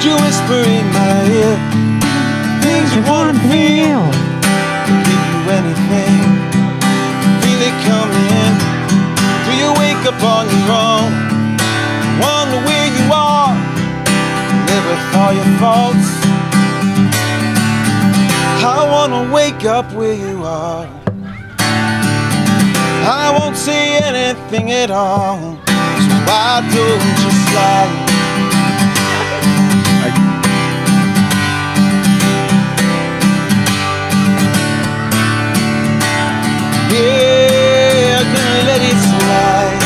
you whisper in my ear things you wanna feel? Give you anything, feel it coming. Do you wake up on your own, wonder where you are, live with all your faults? I wanna wake up where you are. I won't say anything at all, so why don't you slide? Yeah, I'm gonna let it slide.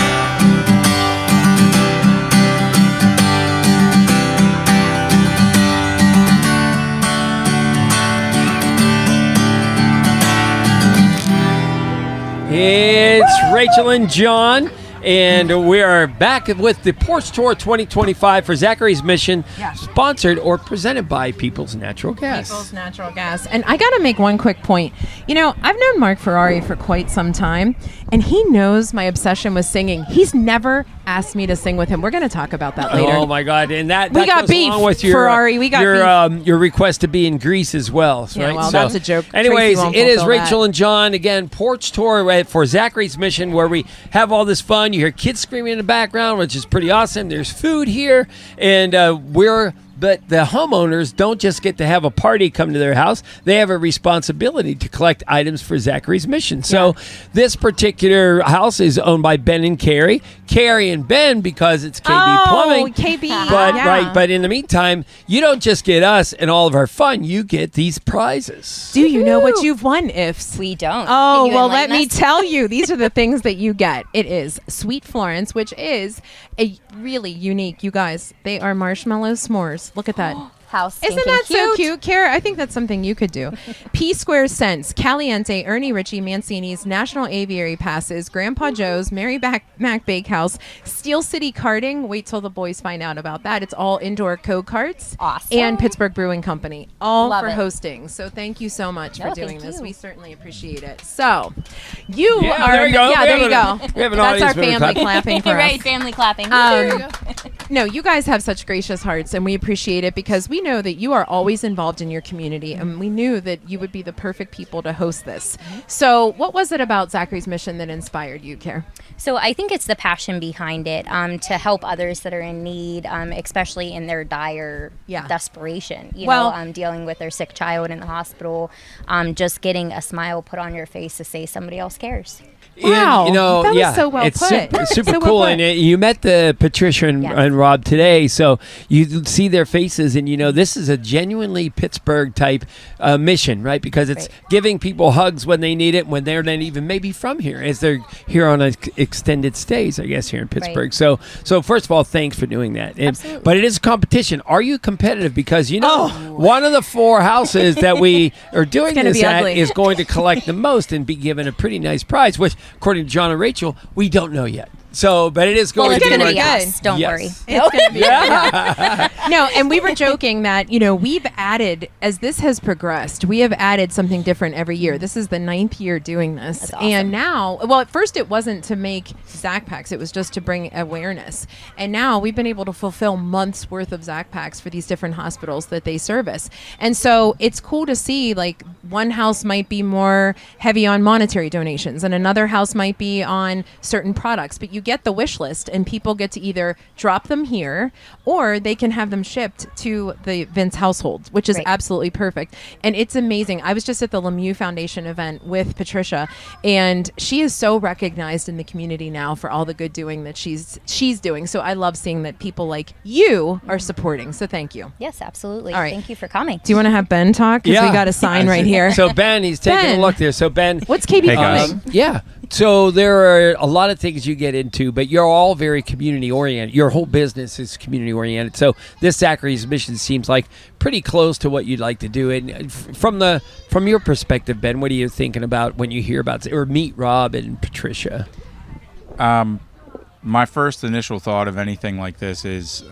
It's Rachel and John, and we are back with the Porch Tour 2025 for Zachary's Mission, sponsored or presented by People's Natural Gas. People's Natural Gas. And I got to make one quick point. You know, I've known Mark Ferrari for quite some time, and he knows my obsession with singing. He's never asked me to sing with him. We're going to talk about that later. Oh my God! And that we got goes beef, along with your, Ferrari. We got beef. Your request to be in Greece as well, yeah, right? Well, that's a joke. Anyways, Tracy won't it is fulfill Rachel that. and John again. Porch Tour for Zachary's Mission, where we have all this fun. You hear kids screaming in the background, which is pretty awesome. There's food here, and But the homeowners don't just get to have a party come to their house. They have a responsibility to collect items for Zachary's Mission. So this particular house is owned by Ben and Carrie. Carrie and Ben because it's KB Plumbing. Oh, KB. But, yeah. right, but in the meantime, you don't just get us and all of our fun. You get these prizes. Do you know what you've won, Ifs? We don't. Oh, Can you well, let enlighten me us? tell you. These are the things that you get. It is Sweet Florence, which is a really unique, you guys, they are marshmallow s'mores. Look at that. How Isn't that so cute, Kara? I think that's something you could do. P Square Scents, Caliente, Ernie Ritchie, Mancini's, National Aviary Passes, Grandpa Joe's, Mary Mac Bakehouse, Steel City Karting. Wait till the boys find out about that. It's all indoor co-karts. Awesome. And Pittsburgh Brewing Company, all Love for it. hosting. So thank you so much for doing thank this. you. We certainly appreciate it. So you Yeah, are. there you go. Yeah, We there have you go. we have an That's our audience member family clapping. clapping for right, us. family clapping. No, you guys have such gracious hearts, and we appreciate it because we know that you are always involved in your community, and we knew that you would be the perfect people to host this. So what was it about Zachary's Mission that inspired you, Care? So I think it's the passion behind it to help others that are in need, especially in their dire desperation. You know, dealing with their sick child in the hospital, just getting a smile put on your face to say somebody else cares. Wow, And, that was so well it's put. super So well cool. put. And you met the Patricia and Rob today, so you see their faces, and you know this is a genuinely Pittsburgh type mission, right? Because it's giving people hugs when they need it, when they're not even maybe from here, as they're here on extended stays, I guess, here in Pittsburgh. So first of all, thanks for doing that. Absolutely. But it is a competition. Are you competitive? Because you know one of the 4 houses that we are doing gonna this be at ugly. is going to collect the most and be given a pretty nice prize, which, according to John and Rachel, we don't know yet. So, but it is going Well, to it's be going to like- be us. Don't worry. It's going to be No, and we were joking that, you know, we've added, as this has progressed, we have added something different every year. This is the 9th year doing this. That's awesome. And now, well, at first it wasn't to make Zach Packs. It was just to bring awareness. And now we've been able to fulfill months worth of Zach Packs for these different hospitals that they service. And so it's cool to see, like, one house might be more heavy on monetary donations and another house might be on certain products, but you get the wish list and people get to either drop them here or they can have them shipped to the Vince household, which is absolutely perfect. And it's amazing. I was just at the Lemieux Foundation event with Patricia, and she is so recognized in the community now for all the good doing that she's doing. So I love seeing that people like you are supporting. So thank you. Yes, absolutely. All right. Thank you for coming. Do you want to have Ben talk? Because we got a sign right here. So Ben, he's taking Ben. a look there. So Ben, What's KB Hey, guys. Plumbing? yeah. So there are a lot of things you get into, but you're all very community oriented. Your whole business is community oriented. So this Zachary's Mission seems like pretty close to what you'd like to do. And from your perspective, Ben, what are you thinking about when you hear about or meet Rob and Patricia? My first initial thought of anything like this is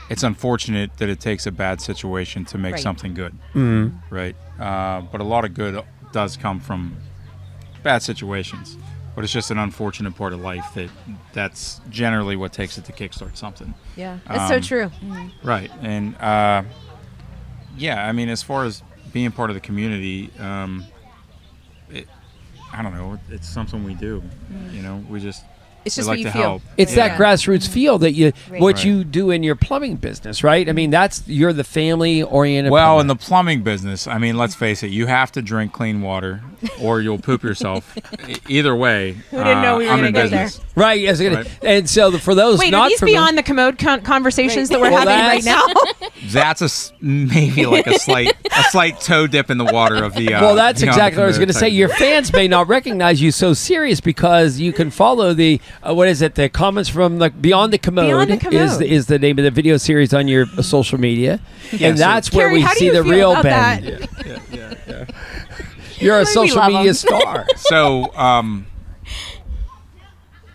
it's unfortunate that it takes a bad situation to make something good, right? But a lot of good does come from bad situations. But it's just an unfortunate part of life that's generally what takes it to kickstart something. Yeah, it's so true. Right. And yeah, I mean, as far as being part of the community, I don't know, it's something we do. You know, it's just like what you to feel. help. It's that grassroots feel that what Right. you do in your plumbing business, right? I mean, you're the family-oriented. Well, plumber. in the plumbing business, I mean, let's face it, you have to drink clean water or you'll poop yourself. Either way, Who didn't know we were I'm gonna in get business. right? Yes, Right. and so for those Wait, not are these familiar, beyond the commode conversations that we're Well, having right now? That's maybe like a slight toe dip in the water of the. well, that's beyond exactly the what I was going to commode say. type. Your fans may not recognize you so serious because you can follow the what is it? The comments from the Beyond the Commode, Beyond the Commode. is the name of the video series on your social media, Yeah, and so- that's where Carrie, we how do see you the feel real about Ben. that? You're a We social love media him. star. So,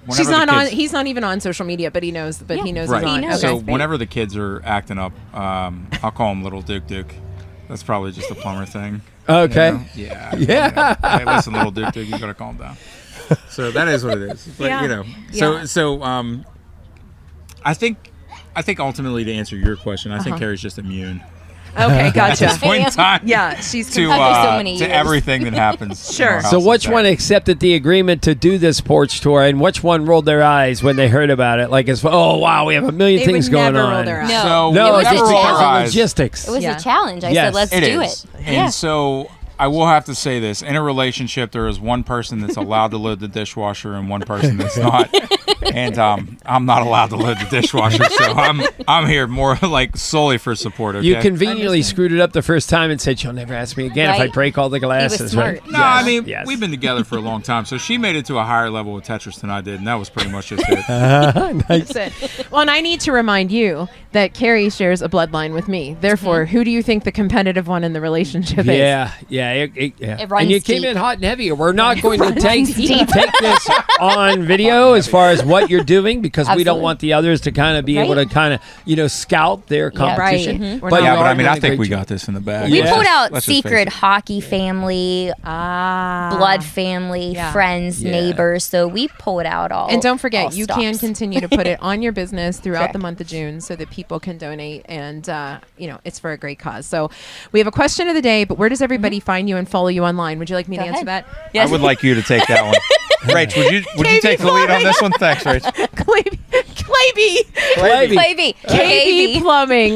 She's whenever not the on. kids- He's not even on social media, but he knows. But he knows Right. he's on. He knows. Okay. So whenever the kids are acting up, I'll call him Little Duke. That's probably just a plumber thing. Okay. You know? Yeah. Yeah. Hey, listen, Little Duke, you gotta calm down. So that is what it is. But Yeah. you know, Yeah. so I think ultimately to answer your question, I think Carrie's just immune Okay, at gotcha. this point in time. Yeah, she's To After so many to years. everything that happens. in Sure. our So house which is one that. accepted the agreement to do this porch tour, and which one rolled their eyes when they heard about it? Like, it's oh wow, we have a million They things would going never on. roll their eyes. No. So No, we It was it's a just never roll because our of eyes. logistics. It was Yeah. a challenge. I Yes. said, let's It do is. it. And Yeah. so I will have to say this: in a relationship, there is one person that's allowed to load the dishwasher and one person that's not. And I'm not allowed to load the dishwasher, so I'm here more like solely for support. Okay? You conveniently screwed it up the first time and said she'll never ask me again if I Right. break all the glasses. smart. Right? No, I mean Yes. we've been together for a long time, so she made it to a higher level of Tetris than I did, and that was pretty much just it. Nice. That's it. Well, and I need to remind you that Carrie shares a bloodline with me. Therefore, who do you think the competitive one in the relationship is? Yeah. Yeah. It runs And you came deep. in hot and heavy. We're not going to take deep. this on video as far as what you're doing because we don't Absolutely. want the others to kind of be able to Right. kind of scout their competition. Right. Mhm. We're But not- Yeah, you but are I mean, doing I a think great we job. got this in the bag. We Yeah. pulled out Let's just face secret it. hockey family, blood family, Yeah. friends, Yeah. neighbors. So we pulled out all. And don't all forget, you can stops. continue to put it on your business throughout Correct. the month of June so that people can donate. And, it's for a great cause. So we have a question of the day, but where does everybody find you and follow you online? Would you like me to Go answer ahead. that? I would like you to take that one. Rach, would you take the lead on this one? Thanks, Rach. Clayby. Clavey. KB Plumbing,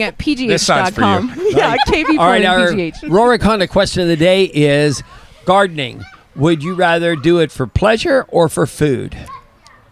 This sign's for you. PGH.com. Yeah, KB All right, Plumbing, our PGH. Rorik Honda question of the day is gardening. Would you rather do it for pleasure or for food?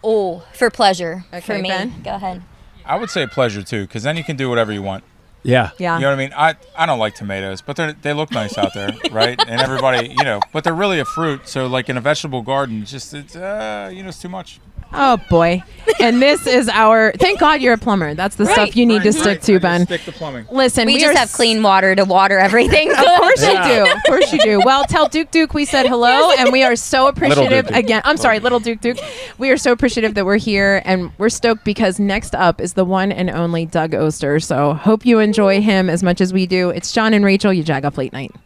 Oh, for pleasure. Okay, for me. Ben? Go ahead. I would say pleasure too, because then you can do whatever you want. Yeah. Yeah. You know what I mean? I don't like tomatoes, but they look nice out there, right? And everybody, but they're really a fruit. So like in a vegetable garden, it's it's too much. Oh, boy. And this is thank God you're a plumber. That's the stuff you need to stick to, Ben. Stick to plumbing. Listen, We are just have clean water to water everything. Of course you do. Of course you do. Well, tell Duke we said hello, and we are so appreciative Duke. again. I'm sorry, little Duke. We are so appreciative that we're here, and we're stoked because next up is the one and only Doug Oster. So hope you enjoy him as much as we do. It's John and Rachel, YaJagoff Late Night.